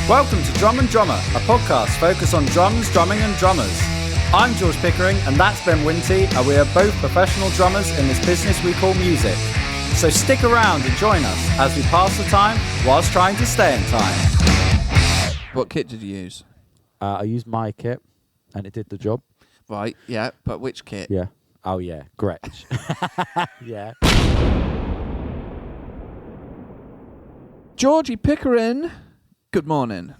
Welcome to Drum and Drummer, a podcast focused on drums, drumming and drummers. I'm George Pickering and that's Ben Winty, and we are both professional drummers in this business we call music. So stick around and join us as we pass the time whilst trying to stay in time. What kit did you use? I used my kit and it did the job. Right, yeah, but which kit? Yeah. Oh, yeah. Gretsch. Yeah. Georgie Pickering, good morning.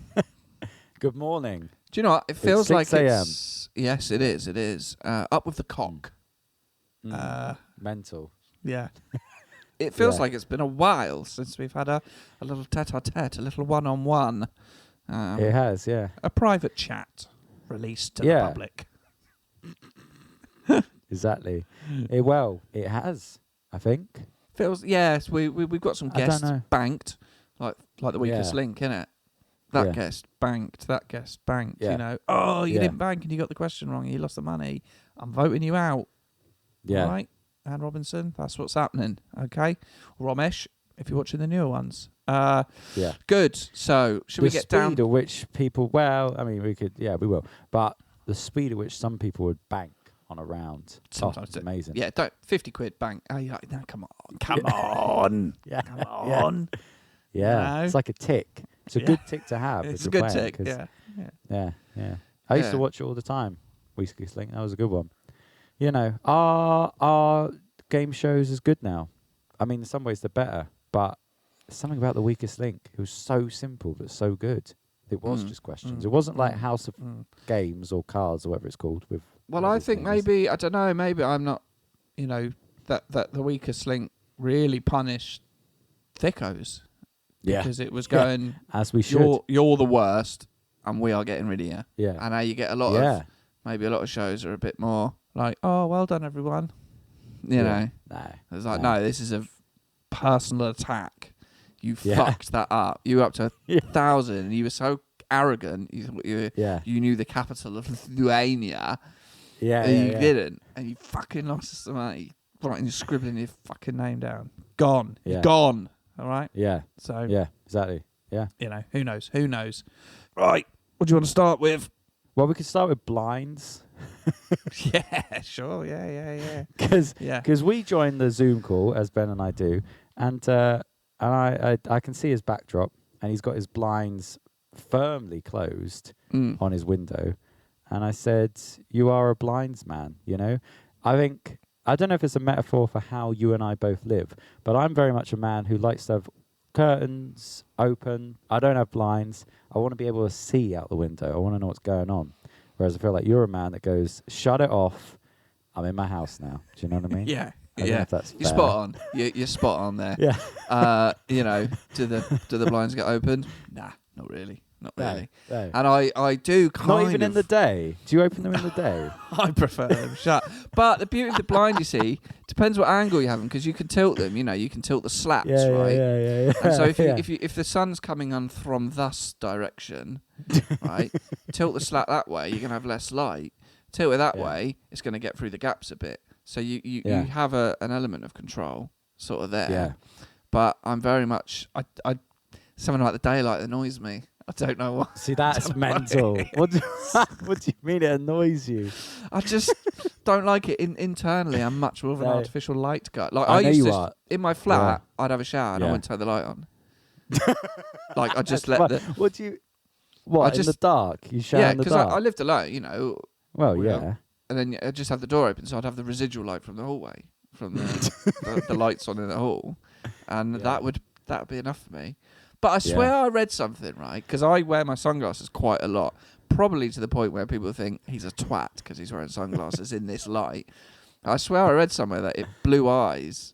Good morning. Do you know what? It feels like 6 a.m. it's... Yes, it is, it is. Up with the cock. Mental. Yeah. It feels Yeah. like it's been a while since we've had a little tete-a-tete, a little one-on-one. It has, yeah. A private chat released to Yeah. the public. Exactly. It has, I think. Feels, yes, we've got some I don't guests know. banked, like the weakest Yeah. link, innit? That Yeah. guest banked, that guest banked, Yeah. you know. Oh, you Yeah. didn't bank and you got the question wrong and you lost the money. I'm voting you out. Yeah. Right? Anne Robinson, that's what's happening, okay? Romesh, if you're watching the newer ones. Yeah. Good. So, should we get the down? speed at which people, we could, yeah, we will. But the speed at which some people would bank on a round, Sometimes it's amazing. Yeah, don't 50 quid bank. Oh, you're like, no, come on. Come on. Yeah. Come on. Yeah. No. It's like a tick. It's a Yeah. good tick to have. It's if a you're good playing, tick, 'cause- yeah. Yeah. I used to Yeah. watch it all the time. Weekest Link, that was a good one. You know, our game shows is good now. I mean, in some ways they're better, but something about the Weakest Link. It was so simple but so good. It was just questions. It wasn't like House of Games or Cards or whatever it's called. With Well, I think maybe, I don't know, maybe I'm not, you know, that the weakest link really punished thickos. Yeah. Because it was going, as we should. you're the worst and we are getting rid of you. Yeah. And now you get a lot of, maybe a lot of shows are a bit more like, oh, well done, everyone. You know? No. It's like, no, this is a personal attack. You Yeah. fucked that up. You were up to Yeah. 1,000 and you were so arrogant. You thought you knew the capital of Lithuania. Yeah. And you didn't. And you fucking lost some money. Right, and you're scribbling your fucking name down. Gone. Yeah. You're gone. All right? Yeah. So, Yeah. Exactly. Yeah. you know, who knows? Who knows? Right. What do you want to start with? Well, we could start with blinds. Yeah, sure. Yeah. Because we joined the Zoom call, as Ben and I do, and I can see his backdrop, and he's got his blinds firmly closed on his window. And I said, you are a blinds man, you know? I don't know if it's a metaphor for how you and I both live, but I'm very much a man who likes to have curtains open. I don't have blinds. I want to be able to see out the window. I want to know what's going on. Whereas I feel like you're a man that goes, shut it off. I'm in my house now. Do you know what I mean? Yeah. I don't know if that's You're fair. spot on. You're spot on there. Yeah. You know, do the blinds get opened? Nah, not really. Not really. No. And I do kind of... Not even in the day. Do you open them in the day? I prefer them shut. But the beauty of the blind, you see, depends what angle you have them, because you can tilt them. You know, you can tilt the slats, right? Yeah. And so if the sun's coming on from thus direction, right, tilt the slat that way, you're gonna have less light. Tilt it that way, it's gonna get through the gaps a bit. So you have an element of control sort of there. Yeah. But I'm very much something like the daylight annoys me. I don't know why. See, that's mental. What do you mean it annoys you? I just don't like it internally. I'm much more of an artificial light guy. Like I know used you to are. in my flat, I'd have a shower and I wouldn't turn the light on. Like I just let the What do you? What in the dark? You shower in the because dark? I lived alone, you know. Well, yeah. And then I'd just have the door open, so I'd have the residual light from the hallway, from the lights on in the hall, and that would be enough for me. But I swear I read something, right? Because I wear my sunglasses quite a lot, probably to the point where people think he's a twat because he's wearing sunglasses in this light. I swear I read somewhere that if blue eyes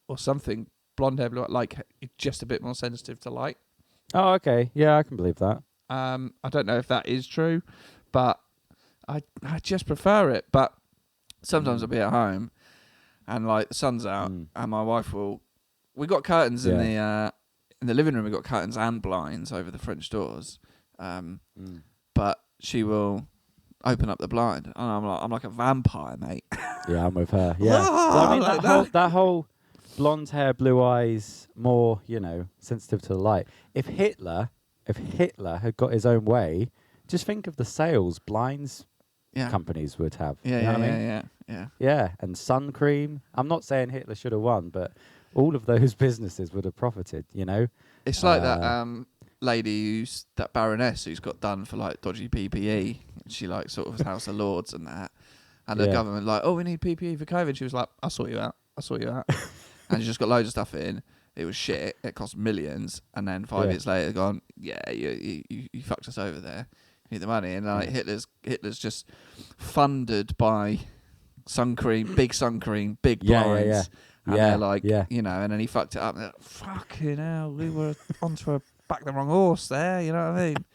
or something, blonde hair, blue, like just a bit more sensitive to light. Oh, okay. Yeah, I can believe that. I don't know if that is true, but I just prefer it. But sometimes I'll be at home and like the sun's out and my wife will... We got curtains in the living room. We got curtains and blinds over the French doors. But she will open up the blind and I'm like a vampire, mate. Yeah, I'm with her. Yeah. So, I mean, that whole blonde hair, blue eyes, more, sensitive to the light. If Hitler if Hitler had got his own way, just think of the sales blinds companies would have. Yeah, you know yeah, what I mean? yeah. Yeah, and sun cream. I'm not saying Hitler should have won, but all of those businesses would have profited, you know? It's like that lady that Baroness who's got done for like dodgy PPE. She like sort of House of Lords and that. And the government like, oh, we need PPE for COVID. She was like, I'll sort you out. And she just got loads of stuff in. It was shit. It cost millions. And then 5 years later, gone, yeah, you fucked us over there. You need the money. And like Hitler's just funded by sun cream, big blinds. And they're like, you know, and then he fucked it up. And they're like, fucking hell, we were back the wrong horse there, you know what I mean?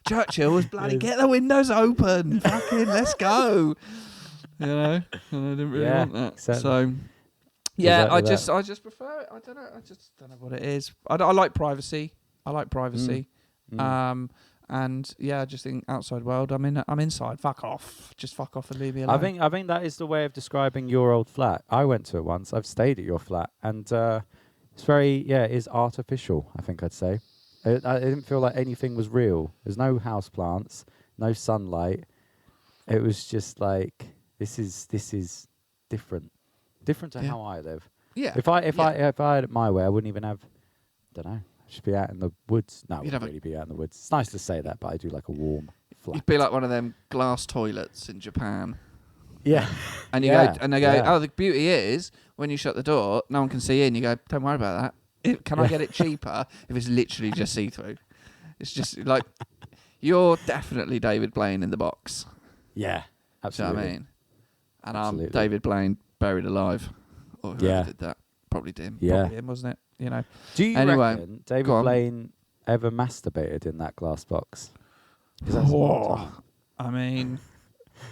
Churchill was bloody, get the windows open, fucking, let's go. You know, and I didn't really want that. Exactly. So, yeah, I just prefer it. I don't know. I just don't know what it is. I like privacy. And yeah, I just think outside world. I'm inside. Fuck off. Just fuck off and leave me alone. I think that is the way of describing your old flat. I went to it once. I've stayed at your flat, and it's very it is artificial. I think I'd say. I didn't feel like anything was real. There's no house plants, no sunlight. It was just like this is different to how I live. Yeah. If I had it my way, I wouldn't even have. Don't know. I'd just be out in the woods. No, I wouldn't really be out in the woods. It's nice to say that, but I do like a warm flat. You'd be like one of them glass toilets in Japan. Yeah. And you go, and they go, oh, the beauty is when you shut the door, no one can see in. You go, don't worry about that. Can I get it cheaper if it's literally just see-through? It's just like, you're definitely David Blaine in the box. Yeah, absolutely. Do you know what I mean? And I'm David Blaine buried alive. Or whoever did that. Probably him. Yeah. Probably him, wasn't it? You know. Do you reckon David Blaine ever masturbated in that glass box? I mean,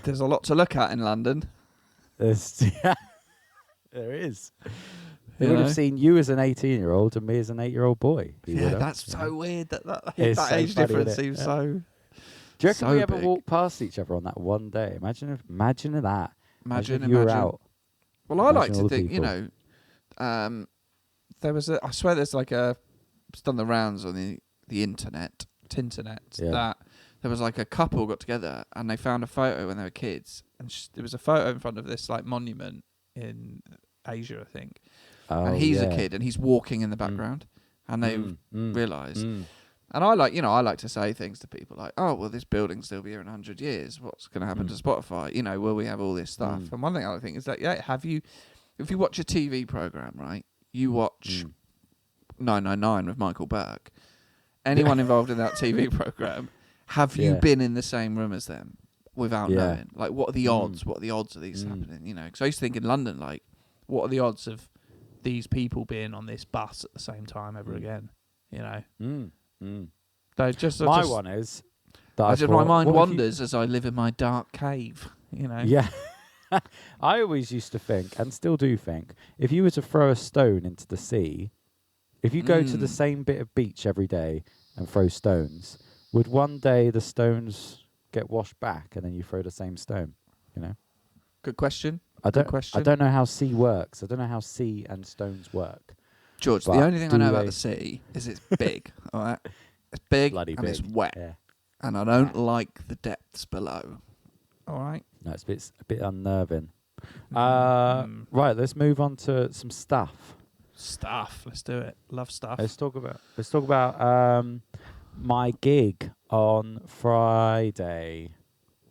there's a lot to look at in London. There is. He would have seen you as an 18-year-old and me as an 8-year-old boy. That's so weird. That age difference seems so. Do you reckon we ever walked past each other on that one day? Imagine that. Imagine if you were out. Well, I like to think, you know, I swear there's like it's done the rounds on the internet, that there was like a couple got together and they found a photo when they were kids, and there was a photo in front of this like monument in Asia, I think. And he's a kid and he's walking in the background, and they've realised. And I like to say things to people like, oh, well, this building'll still be here in 100 years. What's going to happen to Spotify? You know, will we have all this stuff? And one thing I think is that, if you watch a TV programme, right, you watch 999 with Michael Burke, anyone involved in that TV programme, have you been in the same room as them without knowing? Like, what are the odds? What are the odds of these happening? You know, because I used to think in London, like, what are the odds of these people being on this bus at the same time ever again? You know? One is that my mind wanders as I live in my dark cave, you know? Yeah. I always used to think, and still do think, if you were to throw a stone into the sea, if you go to the same bit of beach every day and throw stones, would one day the stones get washed back and then you throw the same stone, you know? Good question. I don't know how sea works. I don't know how sea and stones work. George, the only thing I know about the sea is it's big, all right? It's big and it's wet. Yeah. And I don't like the depths below. All right? No, it's a bit unnerving. Right, let's move on to some stuff. Let's do it. Love stuff. Let's talk about my gig on Friday.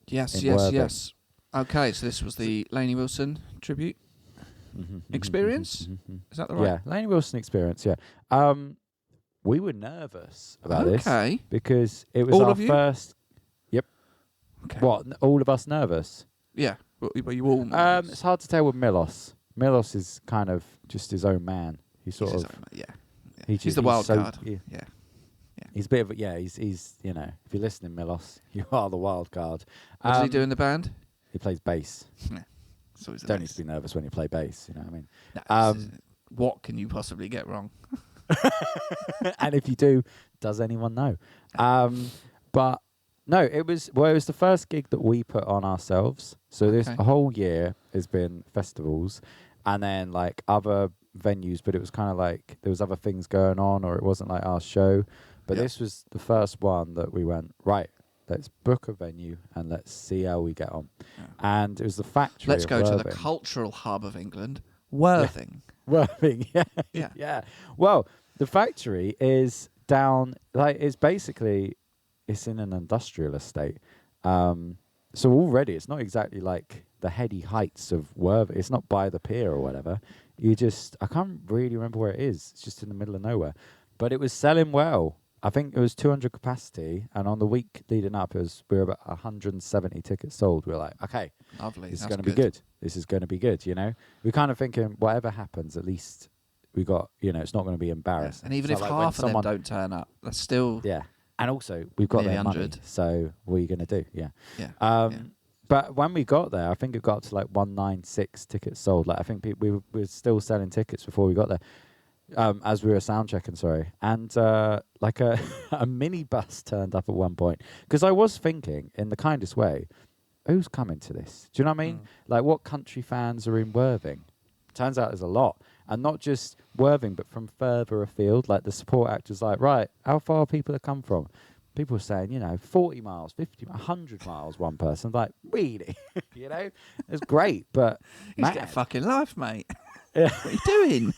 Yes. Okay, so this was the Lainey Wilson tribute experience. Is that the right? Yeah, Lainey Wilson Experience. Yeah. We were nervous about this because it was our first. Yep. Okay. What? All of us nervous? Yeah. Were you all nervous? It's hard to tell with Milos. Milos is kind of just his own man. He's He's the wild card. Yeah. He's a bit of he's you know, if you're listening, Milos, you are the wild card. What does he do in the band? He plays bass. Yeah. Don't need to be nervous when you play bass, you know what I mean? What can you possibly get wrong? And if you do, does anyone know? But no, it was the first gig that we put on ourselves. So this whole year has been festivals and then like other venues, but it was kind of like there was other things going on, or it wasn't like our show. But this was the first one that we went, right, let's book a venue and let's see how we get on. Yeah. And it was the factory. Let's go Worthing. to the cultural hub of England, Worthing. Yeah. Worthing, yeah. Well, the factory is down, like, it's basically, it's in an industrial estate. So already it's not exactly like the heady heights of Worthing. It's not by the pier or whatever. I can't really remember where it is. It's just in the middle of nowhere. But it was selling well. I think it was 200 capacity, and on the week leading up, we were about 170 tickets sold. We were like, okay, lovely. This is going to be good. This is going to be good, you know? We're kind of thinking, whatever happens, at least we got, it's not going to be embarrassing. Yeah. And even if half of them don't turn up, that's still... Yeah. And also, we've got their money, so what are you going to do? Yeah. But when we got there, I think it got up to like 196 tickets sold. Like I think we were still selling tickets before we got there. As we were sound checking, sorry. And like a minibus turned up at one point. Because I was thinking, in the kindest way, who's coming to this? Do you know what I mean? Like, what country fans are in Worthing? Turns out there's a lot. And not just Worthing, but from further afield. Like, the support act was like, right, how far people have come from? People were saying, 40 miles, 50, 100 miles, one person. Like, really? It's great, but... He's got a fucking life, mate. Yeah. What are you doing?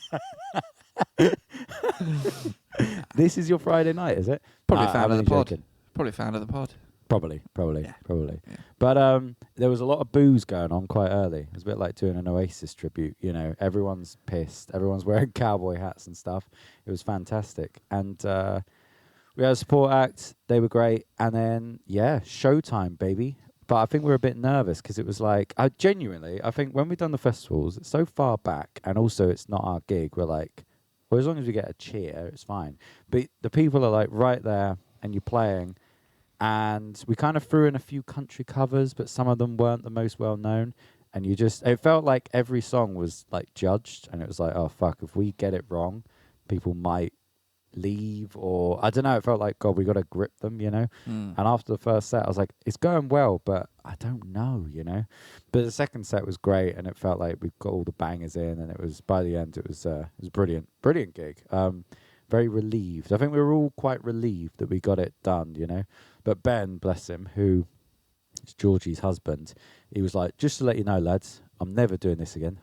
This is your Friday night, is it? Probably fan of the pod. Probably fan of the pod. Probably. Yeah. But there was a lot of booze going on quite early. It was a bit like doing an Oasis tribute. Everyone's pissed. Everyone's wearing cowboy hats and stuff. It was fantastic. And we had a support act. They were great. And then, showtime, baby. But I think we were a bit nervous because it was like, I think when we've done the festivals, it's so far back, and also it's not our gig. We're like, well, as long as we get a cheer, it's fine. But the people are like right there, and you're playing, and we kind of threw in a few country covers, but some of them weren't the most well known. And it felt like every song was like judged, and it was like, oh fuck, if we get it wrong, people might leave, or I don't know, it felt like, God, we got to grip them, And after the first set I was like, it's going well, but I don't know, But the second set was great, and it felt like we got all the bangers in, and it was, by the end, it was brilliant gig. Very relieved. I think we were all quite relieved that we got it done, But Ben, bless him, who is Georgie's husband, he was like, just to let you know, lads, I'm never doing this again.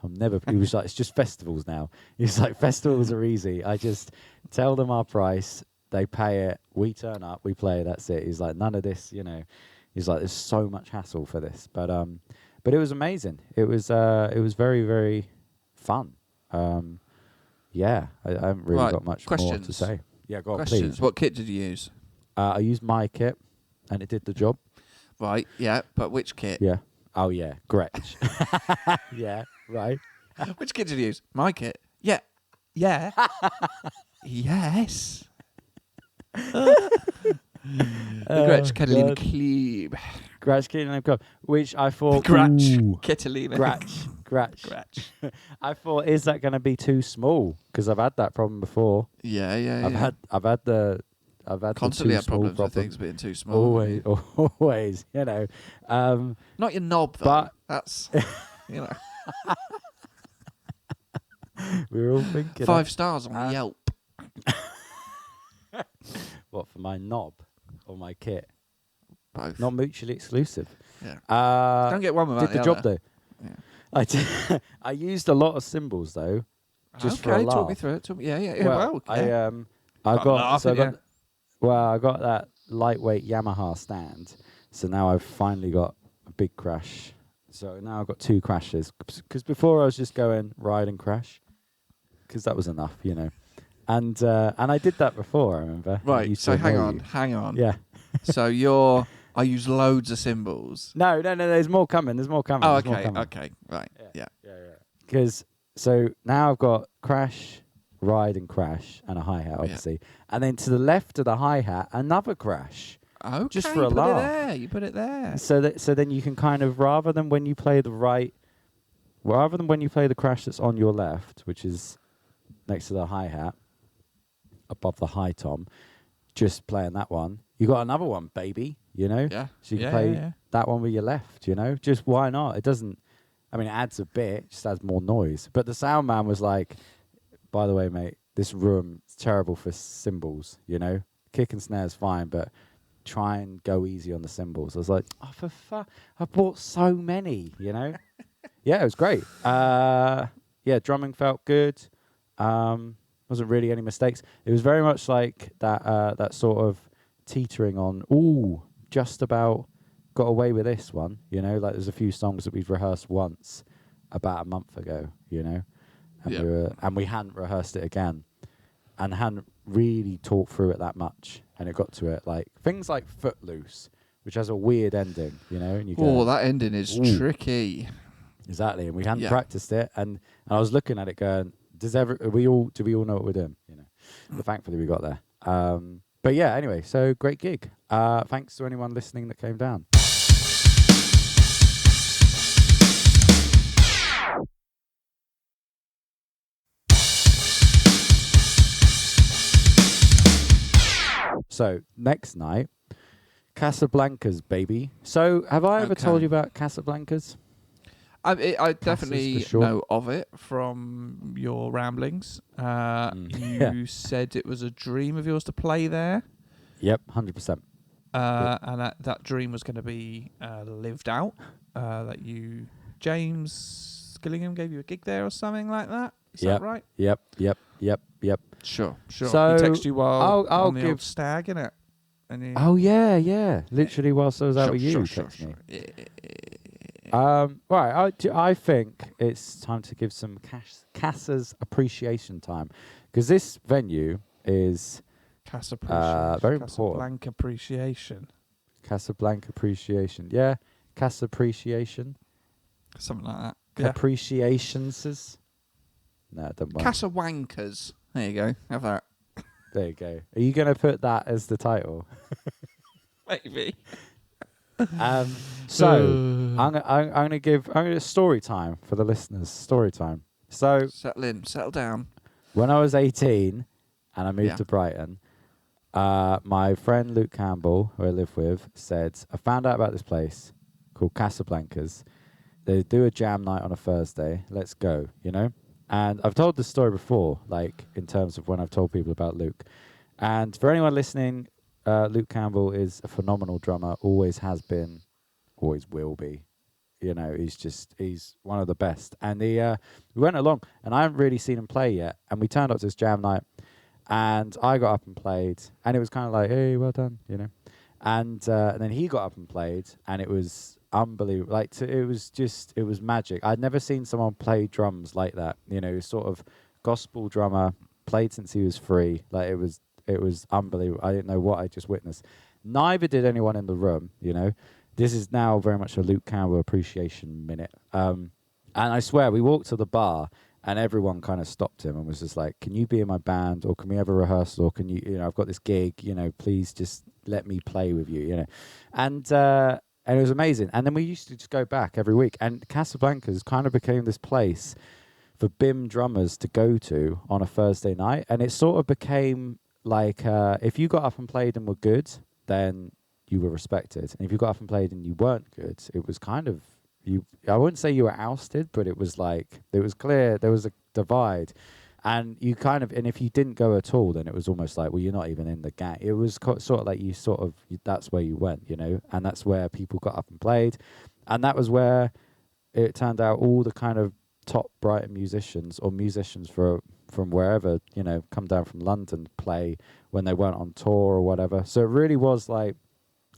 He was like, it's just festivals now. He was like, festivals are easy. I just tell them our price. They pay it. We turn up. We play. That's it. He's like, none of this, He's like, there's so much hassle for this. But it was amazing. It was very, very fun. I haven't really got much more to say. Yeah, go on, please. What kit did you use? I used my kit, and it did the job. Right, yeah, but which kit? Yeah. Oh, yeah, Gretsch. Yeah, right. Which kit did you use? My kit. Yeah. Yeah. Yes. The Gretsch Catalina Klebe. Gretsch Catalina Klebe, which I thought... Gretsch Catalina. Gretsch. I thought, is that going to be too small? Because I've had that problem before. Yeah. I've had constantly had problems with things being too small. Always, Not your knob, though. But that's, we were all thinking 5 stars on Yelp. What, for my knob or my kit? Both. Not mutually exclusive. Yeah. Don't get one without the job though. Yeah. I used a lot of cymbals though, just for a laugh. Talk me through it. Well, I got that lightweight Yamaha stand, so now I've finally got a big crash. So now I've got 2 crashes, because before I was just going ride and crash, because that was enough, And I did that before, I remember. Right. So hang on. Yeah. So I use loads of cymbals. No. There's more coming. Oh, okay. Right. Yeah. Because so now I've got crash, ride and crash, and a hi-hat, obviously. Yeah. And then to the left of the hi-hat, another crash. Okay, just for a laugh. You put it there. So then you can kind of, rather than when you play the crash that's on your left, which is next to the hi-hat, above the high tom, just playing that one, you got another one, baby, Yeah. So you can play that one with your left, Just why not? It doesn't, it adds a bit, just adds more noise. But the sound man was like, by the way, mate, this room is terrible for cymbals, kick and snare is fine, but try and go easy on the cymbals. I was like, oh, for fuck, I bought so many, you know? Yeah, it was great. Yeah, drumming felt good. Wasn't really any mistakes. It was very much like that sort of teetering on, ooh, just about got away with this one, you know? Like there's a few songs that we've rehearsed once about a month ago, you know? And we hadn't rehearsed it again and hadn't really talked through it that much. And it got to it like things like Footloose, which has a weird ending, you know? And you go, that ending is tricky. Exactly. And we hadn't practiced it. And I was looking at it going, do we all know what we're doing? You know? But thankfully we got there. But yeah, anyway, so great gig. Thanks to anyone listening that came down. So next night, Casablancas, baby. So have I ever told you about Casablancas? I definitely know of it from your ramblings. You said it was a dream of yours to play there. Yep, 100%. And that dream was going to be lived out. James Gillingham gave you a gig there or something like that. Is that right? Yep. Sure. So he texted you while I'll on the give old stag, innit? Yeah. Literally whilst I was out with you, texted me. Right, I think it's time to give some Casa's appreciation time, because this venue is Casa appreciation. very important. Casablanca appreciation. Casablanca appreciation, yeah. Casa appreciation, something like that. Appreciations. No, don't mind. Casablancas. There you go. Have that. There you go. Are you going to put that as the title? Maybe. So I'm gonna give story time for the listeners. Story time. So settle down. When I was 18 and I moved to Brighton, my friend Luke Campbell, who I live with, said, I found out about this place called Casablancas. They do a jam night on a Thursday. Let's go, you know? And I've told this story before, like in terms of when I've told people about Luke. And for anyone listening, Luke Campbell is a phenomenal drummer, always has been, always will be. You know, he's one of the best. And we went along, and I haven't really seen him play yet. And we turned up to this jam night, and I got up and played, and it was kind of like, hey, well done, you know. And then he got up and played, and it was unbelievable. It was magic. I'd never seen someone play drums like that. You know, sort of gospel drummer, played since he was 3. Like it was unbelievable. I didn't know what I just witnessed. Neither did anyone in the room, you know. This is now very much a Luke Campbell appreciation minute. And I swear, we walked to the bar, and everyone kind of stopped him and was just like, can you be in my band, or can we have a rehearsal, or can you know, I've got this gig, you know, please just let me play with you, you know. And it was amazing. And then we used to just go back every week. And Casablancas kind of became this place for BIM drummers to go to on a Thursday night. And it sort of became like, if you got up and played and were good, then you were respected. And if you got up and played and you weren't good, it was kind of, I wouldn't say you were ousted, but it was like, it was clear there was a divide. And you kind of, and if you didn't go at all, then it was almost like, well, you're not even in the gang. It was sort of like that's where you went, you know, and that's where people got up and played. And that was where it turned out all the kind of top Brighton musicians, or musicians from wherever, you know, come down from London, play when they weren't on tour or whatever. So it really was like,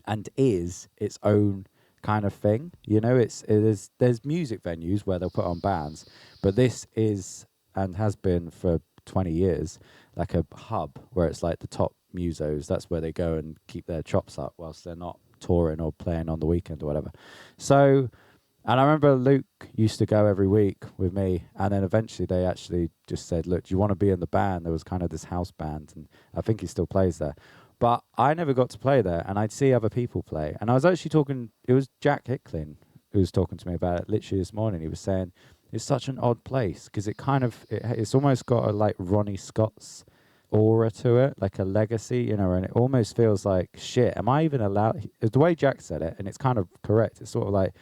and is its own kind of thing, you know. There's music venues where they'll put on bands, but this is, and has been for 20 years, like a hub where it's like the top musos. That's where they go and keep their chops up whilst they're not touring or playing on the weekend or whatever. So, and I remember Luke used to go every week with me, and then eventually they actually just said, look, do you want to be in the band? There was kind of this house band, and I think he still plays there. But I never got to play there, and I'd see other people play. And I was actually talking, it was Jack Hickling who was talking to me about it literally this morning. He was saying, it's such an odd place, because it kind of, it's almost got a like Ronnie Scott's aura to it, like a legacy, you know, and it almost feels like, shit, am I even allowed? The way Jack said it, and it's kind of correct, it's sort of like,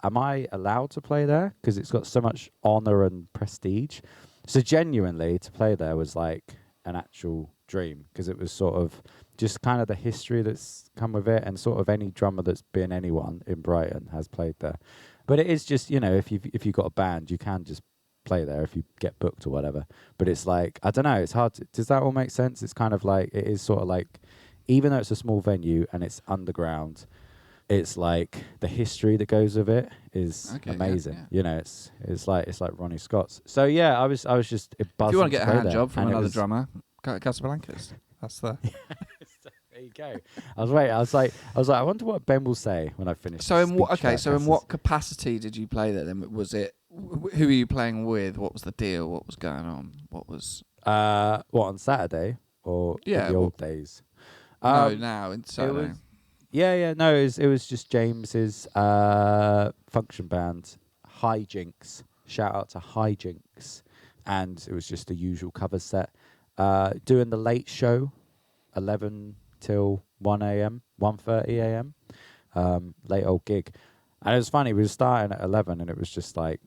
am I allowed to play there? Because it's got so much honor and prestige. So genuinely, to play there was like an actual dream, because it was sort of just kind of the history that's come with it, and sort of any drummer that's been anyone in Brighton has played there. But it is just, if you've got a band, you can just play there if you get booked or whatever. But it's like, I don't know, it's hard to, does that all make sense? It's kind of like, it is sort of like, even though it's a small venue and it's underground, it's like the history that goes with it is amazing. Yeah. It's like Ronnie Scott's. So yeah, I was just buzzing. If you want to get a hand job from and another drummer, go to Casablancas. That's the. There you go. I was like, I wonder what Ben will say when I finish. So in what capacity did you play there? Then was it who were you playing with? What was the deal? What was going on? What was what, on Saturday or in the old days? No, now in Saturday. No, it was just James's function band, Hijinks. Shout out to Hijinks, and it was just the usual cover set. Doing the late show, 11 till 1 a.m., 1:30 a.m. Late old gig, and it was funny. We were starting at 11, and it was just like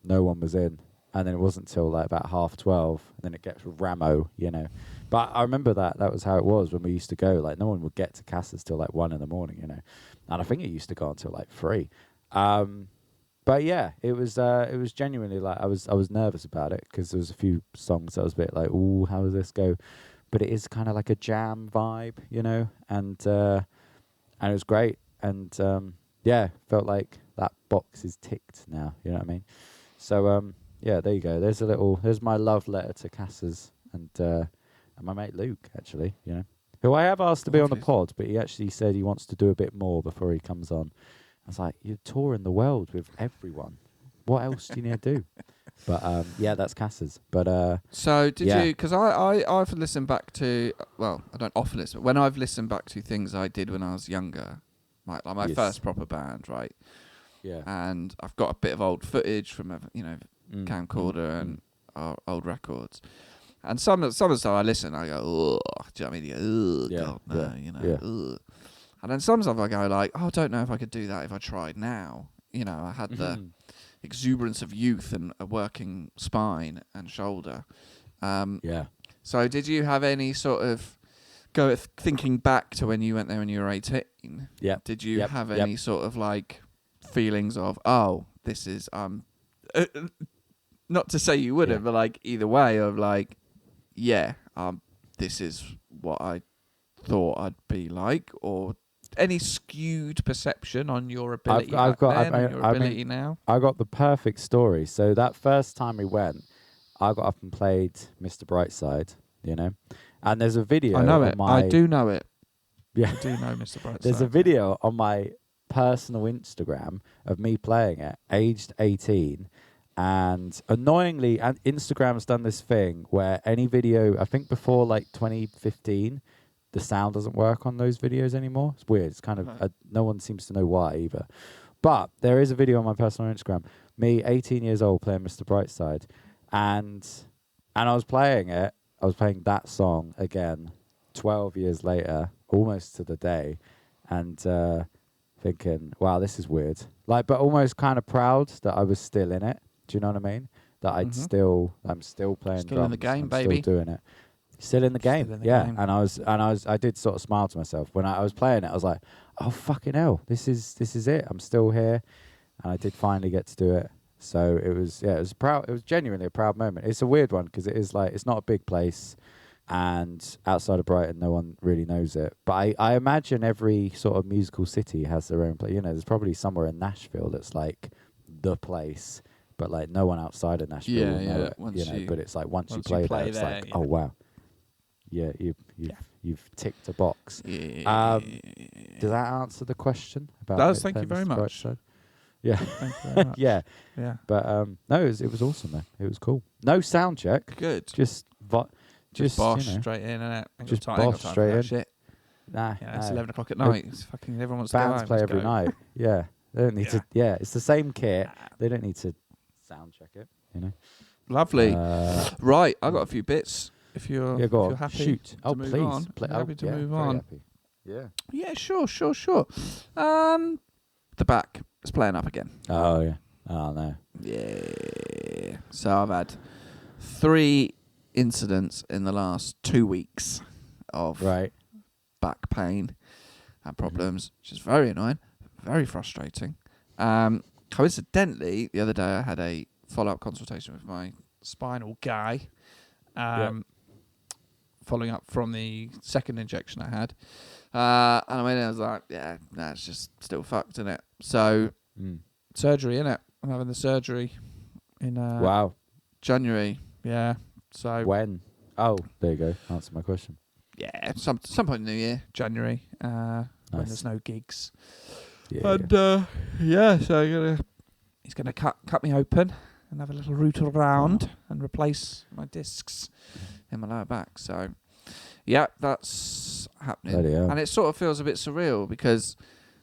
no one was in, and then it wasn't till like about 12:30, and then it gets Ramo, But I remember that was how it was when we used to go. Like, no one would get to Casas till like 1 a.m, and I think it used to go until like 3. But yeah, it was genuinely like I was nervous about it, because there was a few songs that I was a bit like, ooh, how does this go? But it is kind of like a jam vibe, and it was great, and felt like that box is ticked now. You know what I mean? So yeah, there you go. There's my love letter to Casas and my mate Luke, actually, who I have asked to be on the pod, but he actually said he wants to do a bit more before he comes on. I was like, you're touring the world with everyone. What else do you need to do? But yeah, that's Casas. But so did you? Because I often listen back to. Well, I don't often listen, but when I've listened back to things I did when I was younger, like my first proper band, right? Yeah. And I've got a bit of old footage from camcorder and old records. And some of the stuff I listen, I go, oh, do you know what I mean? God, no, ugh. And then some stuff I go like, oh, I don't know if I could do that if I tried now. I had the exuberance of youth and a working spine and shoulder. So did you have any sort of thinking back to when you went there when you were 18? Yeah. Did you have any sort of like feelings of, oh, this is not to say you wouldn't, but like either way of like, this is what I thought I'd be like, or any skewed perception on your ability now? I got the perfect story. So that first time we went, I got up and played Mr. Brightside, and there's a video. I know it. I do know it. Yeah, I do know Mr. Brightside. There's a video on my personal Instagram of me playing it, aged 18. And annoyingly, and Instagram's done this thing where any video, I think before like 2015, the sound doesn't work on those videos anymore. It's weird. It's kind of, no one seems to know why either. But there is a video on my personal Instagram, me 18 years old playing Mr. Brightside. And I was playing it. I was playing that song again 12 years later, almost to the day. And thinking, wow, this is weird. Like, but almost kind of proud that I was still in it. Do you know what I mean? That I'm still playing drums. Still in the game, baby. Still doing it. Still in the game. Game. And I did sort of smile to myself when I was playing it. I was like, oh fucking hell, this is it. I'm still here, and I did finally get to do it. So it was proud. It was genuinely a proud moment. It's a weird one because it is like, it's not a big place, and outside of Brighton, no one really knows it. But I imagine every sort of musical city has their own place. There's probably somewhere in Nashville that's like the place. But like no one outside of Nashville will know it, but it's like once you play there, it's like, oh wow, you've ticked a box. Yeah. Does that answer the question about? Does. Thank you very much. Yeah. Thank you very much. Yeah. But no, it was awesome though. It was cool. No sound check. Good. Just bosh straight in, innit? Just bosh straight in. Shit. Nah. It's 11 o'clock at night. It's fucking everyone wants to go home. Bands play every night. Yeah. They don't need to. Yeah, it's the same kit. They don't need to sound check it. Lovely. Right, I got a few bits. If you're happy, shoot. To move please. On. Happy to move on. Happy. Yeah. Yeah, sure. The back is playing up again. Oh yeah. Oh no. Yeah. So I've had 3 incidents in the last 2 weeks. of Right. back pain and problems, which is very annoying, very frustrating. Coincidentally, the other day I had a follow-up consultation with my spinal guy, following up from the second injection I had. And I went in and I was like, yeah, nah, it's just still fucked, innit? So, surgery, innit? I'm having the surgery in January. Yeah. So When? Oh, there you go. Answer my question. yeah, some point in the new year, January, when there's no gigs. Yeah. And so he's gonna cut me open and have a little root around and replace my discs in my lower back. So yeah, that's happening. And it sort of feels a bit surreal because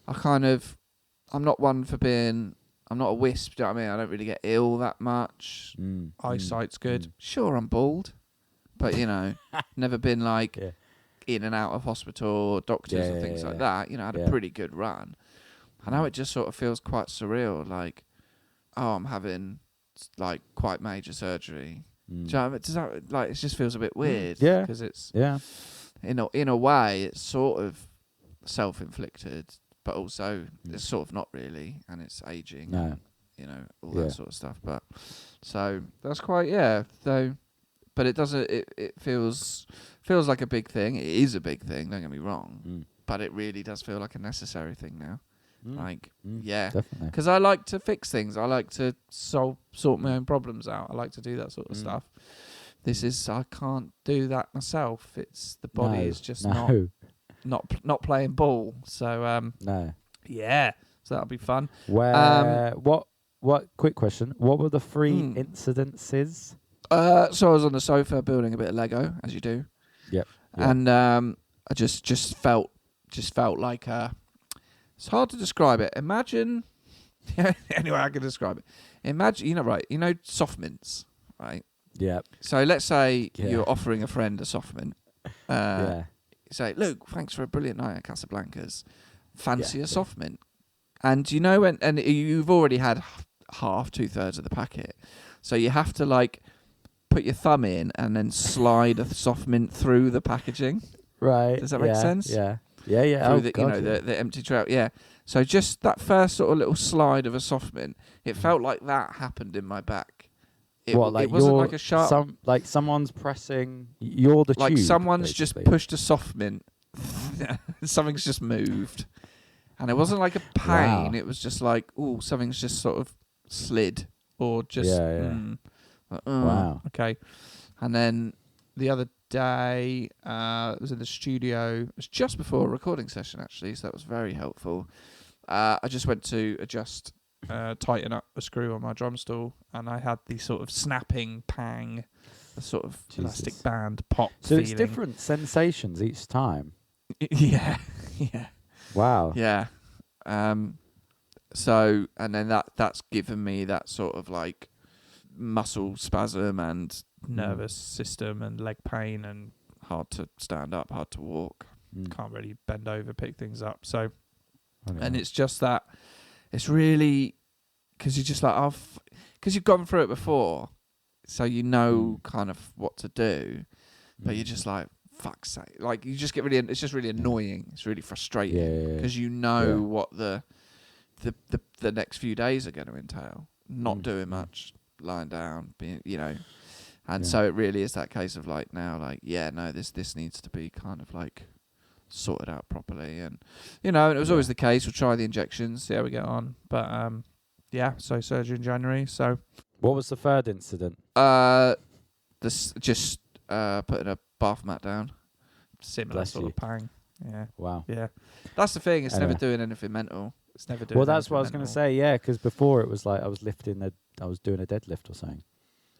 I'm not one for being. I'm not a wisp, do you know what I mean? I don't really get ill that much. Eyesight's good. Sure, I'm bald, but, never been like in and out of hospital, doctors and things like that. I had a pretty good run. And now it just sort of feels quite surreal, like, I'm having, like, quite major surgery. Do you know what I mean? Does that, like, it just feels a bit weird. Yeah. Because it's, in a way, it's sort of self-inflicted. But also, it's sort of not really, and it's aging, and, all that sort of stuff. But so that's quite though. But it doesn't. It feels like a big thing. It is a big thing. Don't get me wrong. But it really does feel like a necessary thing now. Definitely. Because I like to fix things. I like to sort my own problems out. I like to do that sort of stuff. I can't do that myself. It's the body is just not playing ball. So so that'll be fun. What quick question, what were the 3 incidences? So I was on the sofa building a bit of Lego, as you do. And I just felt like it's hard to describe it. Imagine anyway I can describe it. Imagine soft mints, right? So let's say you're offering a friend a soft mint. Say, Luke, thanks for a brilliant night at Casablancas. Fancy a soft mint. And and you've already had half, 2/3 of the packet. So you have to like put your thumb in and then slide a soft mint through the packaging. Right. Does that make sense? Yeah. Through the empty trout. Yeah. So just that first sort of little slide of a soft mint, it felt like that happened in my back. It wasn't like a sharp... someone's pressing... You're the tube, like someone's basically. just pushed a soft mint. Something's just moved. And it wasn't like a pain. Wow. It was just like, something's just sort of slid. Or just... wow. Okay. And then the other day, it was in the studio. It was just before a recording session, actually. So that was very helpful. I just went to adjust... tighten up a screw on my drum stool, and I had the sort of snapping pang, the sort of elastic band pop feeling. It's different sensations each time. Yeah. Wow. Yeah. So, and then that's given me that sort of like muscle spasm and nervous system and leg pain and hard to stand up, hard to walk. Can't really bend over, pick things up. So, and it's just that. It's really because you're just like, because you've gone through it before, so you know kind of what to do, but you're just like, fuck's sake. Like, you just get really, it's just really annoying. It's really frustrating because you know what the next few days are going to entail. Not doing much, lying down, being, and so it really is that case of like now, like, this needs to be kind of like sorted out properly, and and it was always the case. We'll try the injections, see how we get on, but so surgery in January. So what was the third incident? Just putting a bath mat down, similar sort of pang. Wow. That's the thing, it's never doing anything mental. It's never doing that's what I was going to say, because before it was like I was doing a deadlift or something,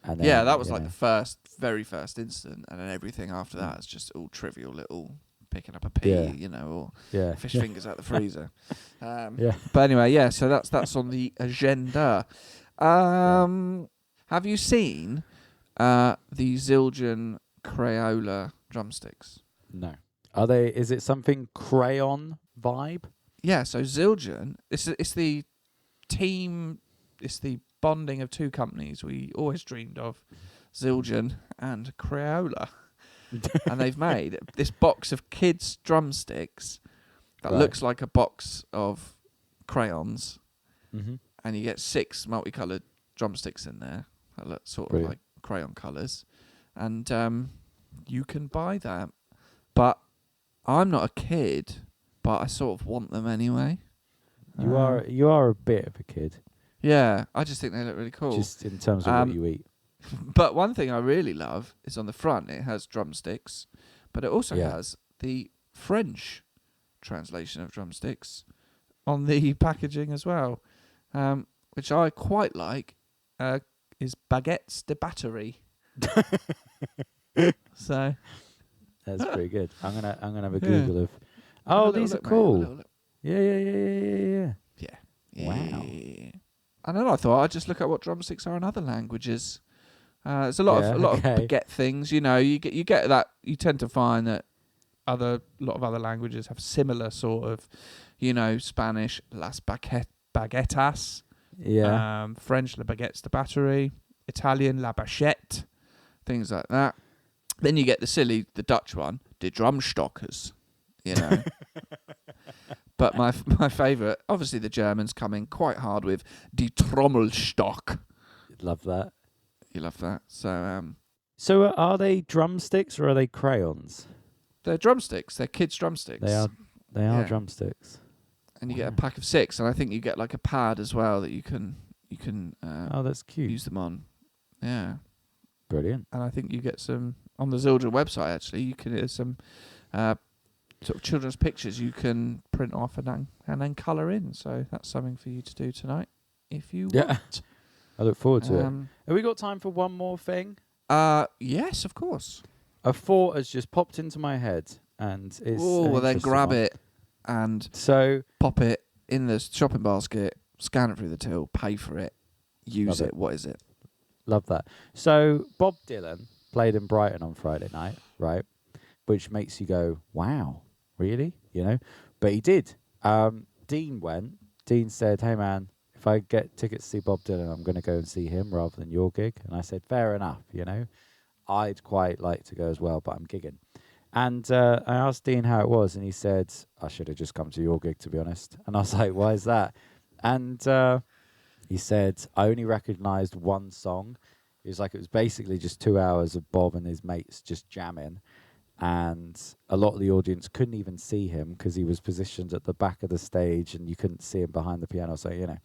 and then, that was like the very first incident, and then everything after that is just all trivial little picking up a pea, or fish fingers out the freezer. But anyway, so that's on the agenda. Have you seen the Zildjian Crayola drumsticks? No. Are they? Is it something crayon vibe? Yeah. So Zildjian, it's the team. It's the bonding of two companies we always dreamed of, Zildjian and Crayola. and they've made this box of kids' drumsticks that looks like a box of crayons, and you get 6 multicoloured drumsticks in there that look sort of like crayon colours, and you can buy that. But I'm not a kid, but I sort of want them anyway. You are a bit of a kid. Yeah, I just think they look really cool. Just in terms of what you eat. But one thing I really love is on the front it has drumsticks, but it also has the French translation of drumsticks on the packaging as well, which I quite like, is baguettes de batterie. So that's pretty good. I'm gonna have a Google of. Oh, these are cool. Yeah. Wow. And then I thought I'd just look at what drumsticks are in other languages. There's a lot of baguette things. You know, you get that. You tend to find that a lot of other languages have similar sort of, you know, Spanish las baguetas. Yeah. French la baguettes de batterie. Italian la baguette. Things like that. Then you get the Dutch one, de drumstockers. You know. But my favourite, obviously the Germans come in quite hard with die Trommelstöcke. Love that. You love that. So are they drumsticks or are they crayons? they're drumsticks. They're kids' drumsticks. They are drumsticks. And you get a pack of 6, and I think you get like a pad as well that you can that's cute. use them on. Yeah. Brilliant. And I think you get some on the Zildjian website. Actually, you can there's some sort of children's pictures you can print off and then colour in. So that's something for you to do tonight if you want. I look forward to it. Have we got time for one more thing? Yes, of course. A thought has just popped into my head, and it's. Oh, well then grab it and pop it in the shopping basket, scan it through the till, pay for it, use it. What is it? Love that. So Bob Dylan played in Brighton on Friday night, right? Which makes you go, wow, really? You know? But he did. Dean went. Dean said, hey, man, if I get tickets to see Bob Dylan, I'm going to go and see him rather than your gig. And I said, fair enough, you know? I'd quite like to go as well, but I'm gigging. And I asked Dean how it was, and he said, I should have just come to your gig, to be honest. And I was like, why is that? And he said, I only recognised one song. It was like it was basically just 2 hours of Bob and his mates just jamming. And a lot of the audience couldn't even see him because he was positioned at the back of the stage and you couldn't see him behind the piano. So, you know.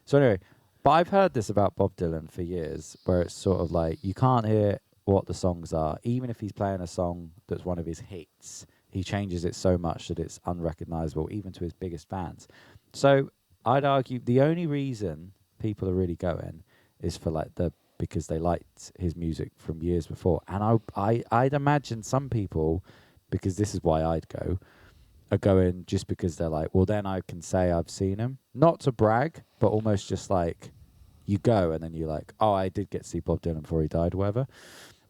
So anyway, but I've heard this about Bob Dylan for years, where it's sort of like you can't hear what the songs are. Even if he's playing a song that's one of his hits, he changes it so much that it's unrecognisable, even to his biggest fans. So I'd argue the only reason people are really going is for like because they liked his music from years before. And I'd imagine some people, because this is why I'd go, are going just because they're like, well, then I can say I've seen him. Not to brag, but almost just like you go and then you're like, oh, I did get to see Bob Dylan before he died or whatever.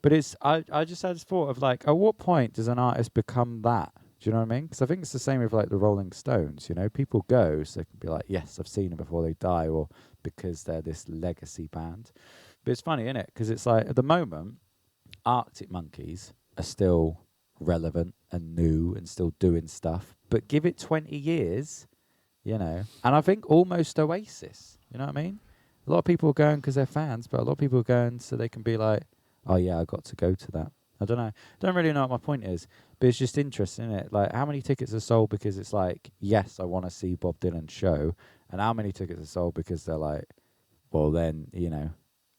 But I just had this thought of like, at what point does an artist become that? Do you know what I mean? Because I think it's the same with like the Rolling Stones, you know? People go so they can be like, yes, I've seen them before they die, or because they're this legacy band. But it's funny, isn't it? Because it's like, at the moment, Arctic Monkeys are still relevant and new and still doing stuff. But give it 20 years, you know? And I think almost Oasis, you know what I mean? A lot of people are going because they're fans, but a lot of people are going so they can be like, oh yeah, I got to go to that. I don't know. Don't really know what my point is, but it's just interesting, isn't it? Like, how many tickets are sold because it's like, yes, I want to see Bob Dylan's show, and how many tickets are sold because they're like, well, then, you know,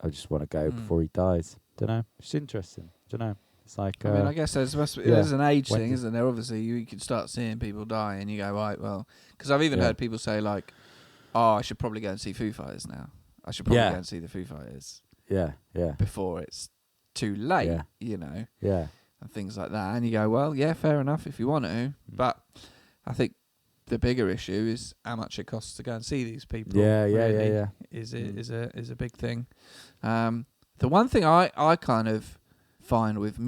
I just want to go before he dies. Don't know. It's interesting. Don't know. It's like. I mean, I guess there's an age thing, isn't there? Obviously, you can start seeing people die, and you go, right, well, because I've even heard people say like, oh, I should probably go and see Foo Fighters now. I should probably go and see the Foo Fighters. Yeah. Before it's too late, you know, and things like that. And you go, well, yeah, fair enough if you want to, but I think the bigger issue is how much it costs to go and see these people. Is a big thing. The one thing I kind of find with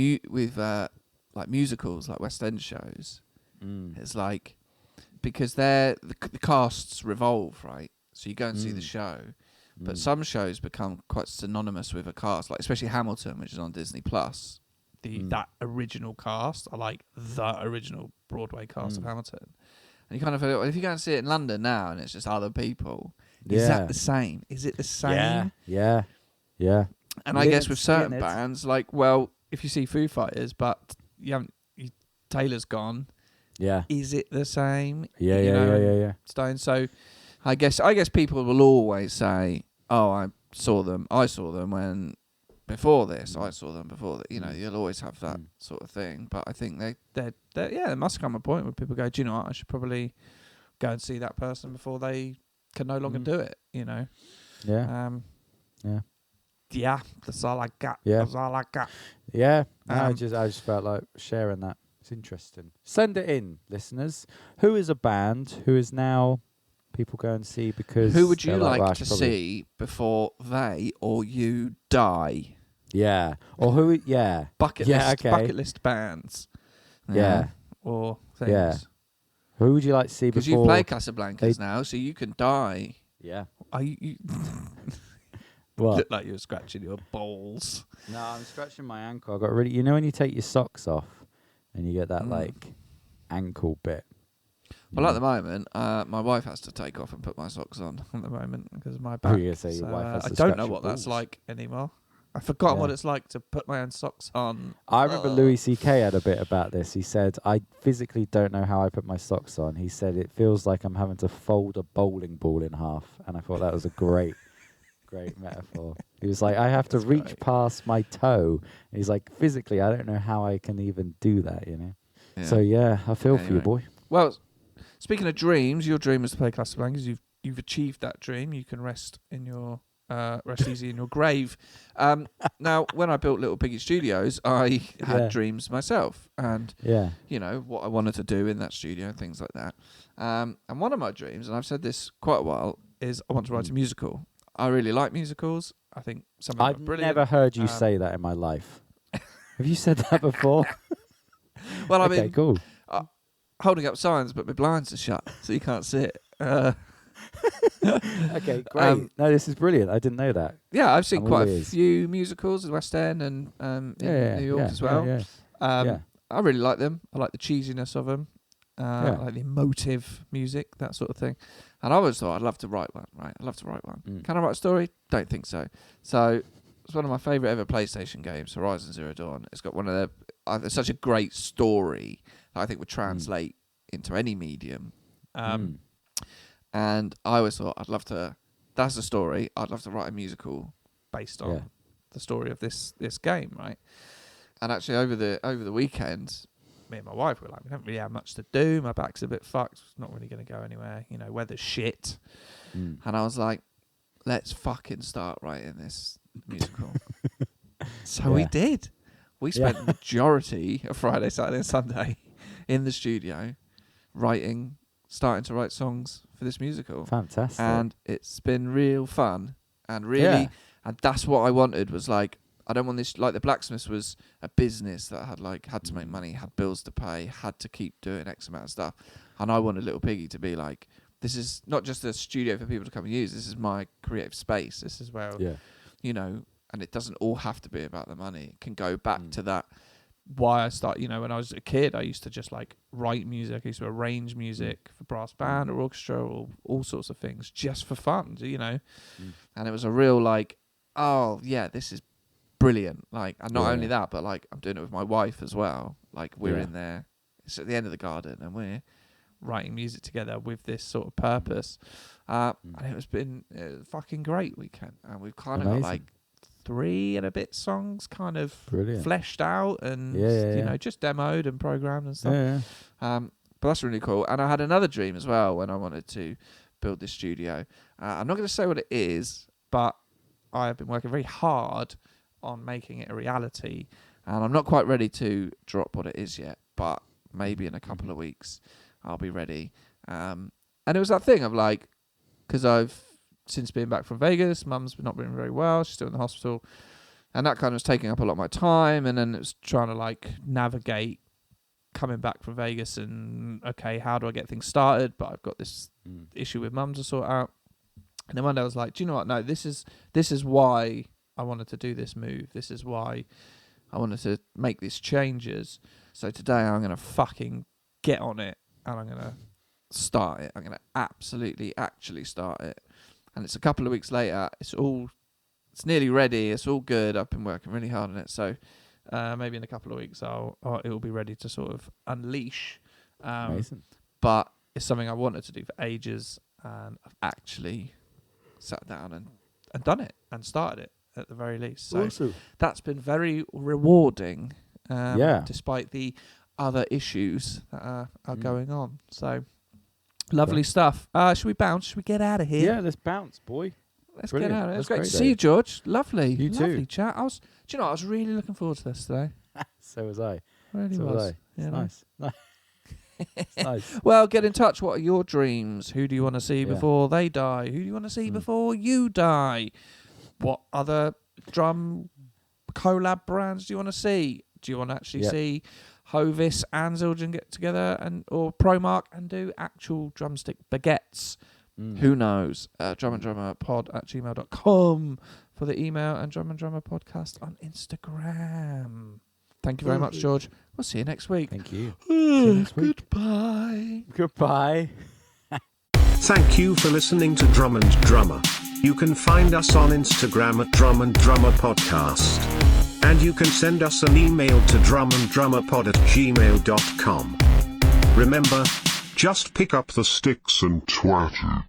like musicals, like West End shows, is like, because the casts revolve, right? So you go and see the show. But some shows become quite synonymous with a cast, like especially Hamilton, which is on Disney Plus. that original cast. I like the original Broadway cast of Hamilton. And you kind of feel, well, if you go and see it in London now and it's just other people, is that the same? Is it the same? Yeah. And I guess with certain bands, like, well, if you see Foo Fighters, but Taylor's gone, is it the same? Yeah. Stone. So I guess people will always say, "Oh, I saw them when before this. I saw them before that." You'll always have that sort of thing. But I think there must come a point where people go, "Do you know what? I should probably go and see that person before they can no longer do it." Yeah, that's all I got. Yeah. That's all I got. Yeah. I just felt like sharing that. It's interesting. Send it in, listeners. Who is a band who is now people go and see because... Who would you like to see before they or you die? Yeah. Or who... Yeah. Bucket list bands. Yeah. Or things. Yeah. Who would you like to see before... Because you play Casablancas now, so you can die. Yeah. Are you What? Look like you're scratching your balls. No, I'm scratching my ankle. I got really... You know when you take your socks off and you get that, like, ankle bit? Well, at the moment, my wife has to take off and put my socks on at the moment because of my back. Your wife has to I don't know what that's like anymore. I've forgotten what it's like to put my own socks on. I remember Louis C.K. had a bit about this. He said, I physically don't know how I put my socks on. He said, it feels like I'm having to fold a bowling ball in half. And I thought that was a great metaphor. He was like, I have to reach past my toe. And he's like, physically, I don't know how I can even do that, Yeah. So, I feel for you, boy. Well, speaking of dreams, your dream was to play Casablancas. You've achieved that dream. You can rest easy in your grave. Now, when I built Little Piggy Studios, I had dreams myself, and what I wanted to do in that studio and things like that. And one of my dreams, and I've said this quite a while, is I want to write a musical. I really like musicals. I think some of them are brilliant. I've never heard you say that in my life. Have you said that before? Well, okay, cool. Holding up signs, but my blinds are shut, so you can't see it. Okay, great. No, this is brilliant. I didn't know that. Yeah, I've seen quite a few musicals in the West End and in New York as well. I really like them. I like the cheesiness of them. I like the emotive music, that sort of thing. And I always thought I'd love to write one, right? I'd love to write one. Can I write a story? Don't think so. So it's one of my favourite ever PlayStation games, Horizon Zero Dawn. It's got one of it's such a great story that I think would translate into any medium. And I always thought that's the story. I'd love to write a musical based on the story of this game, right? And actually over the weekend, me and my wife were like, we don't really have much to do. My back's a bit fucked. It's not really going to go anywhere. Weather's shit. And I was like, let's fucking start writing this musical. So we did. We spent the majority of Friday, Saturday and Sunday in the studio starting to write songs for this musical. Fantastic. And it's been real fun. And really, and that's what I wanted was like, I don't want this, like the Blacksmiths was a business that had to make money, had bills to pay, had to keep doing X amount of stuff. And I wanted Little Piggy to be like, this is not just a studio for people to come and use. This is my creative space. This is where, and it doesn't all have to be about the money. It can go back to that. Why I started, when I was a kid, I used to just like write music. I used to arrange music for brass band or orchestra or all sorts of things just for fun, And it was a real like, oh yeah, this is brilliant. Like, and not only that, but like I'm doing it with my wife as well. Like we're in there. It's at the end of the garden and we're writing music together with this sort of purpose. And it's been a fucking great weekend. And we've kind of got like 3 and a bit songs kind of fleshed out and just demoed and programmed and stuff. But that's really cool. And I had another dream as well when I wanted to build this studio. I'm not going to say what it is, but I have been working very hard on making it a reality, and I'm not quite ready to drop what it is yet, but maybe in a couple of weeks I'll be ready. And it was that thing of like, because I've since been back from Vegas, Mum's not been very well, she's still in the hospital, and that kind of was taking up a lot of my time, and then it was trying to like navigate coming back from Vegas and okay, how do I get things started, but I've got this issue with Mum to sort out. And then one day I was like, do you know what, no, this is why I wanted to do this move. This is why I wanted to make these changes. So today I'm going to fucking get on it, and I'm going to start it. I'm going to absolutely actually start it. And it's a couple of weeks later. It's nearly ready. It's all good. I've been working really hard on it. So maybe in a couple of weeks it will be ready to sort of unleash. Amazing. But it's something I wanted to do for ages, and I've actually sat down and done it and started it at the very least. So awesome. That's been very rewarding, despite the other issues that are going on. So lovely stuff. Should we bounce? Should we get out of here? Yeah, let's bounce, boy. Let's Brilliant. get out of here. It's That's great to great, see you, George. Lovely. You too. Lovely chat. Do you know what? I was really looking forward to this today. So was I. Really So was. was I. It's You know? nice. It's nice. Well, get in touch. What are your dreams? Who do you want to see before they die? Who do you want to see before you die? What other drum collab brands do you want to see? Do you want to actually see Hovis and Zildjian get together or Promark and do actual drumstick baguettes? Who knows? drumanddrummerpod@gmail.com for the email, and Drum and Drummer Podcast on Instagram. Thank you very much, George. We'll see you next week. Thank you. See you next week. Goodbye. Goodbye. Thank you for listening to Drum and Drummer. You can find us on Instagram at Drum and Drummer Podcast. And you can send us an email to drumanddrummerpod@gmail.com. Remember, just pick up the sticks and twat it.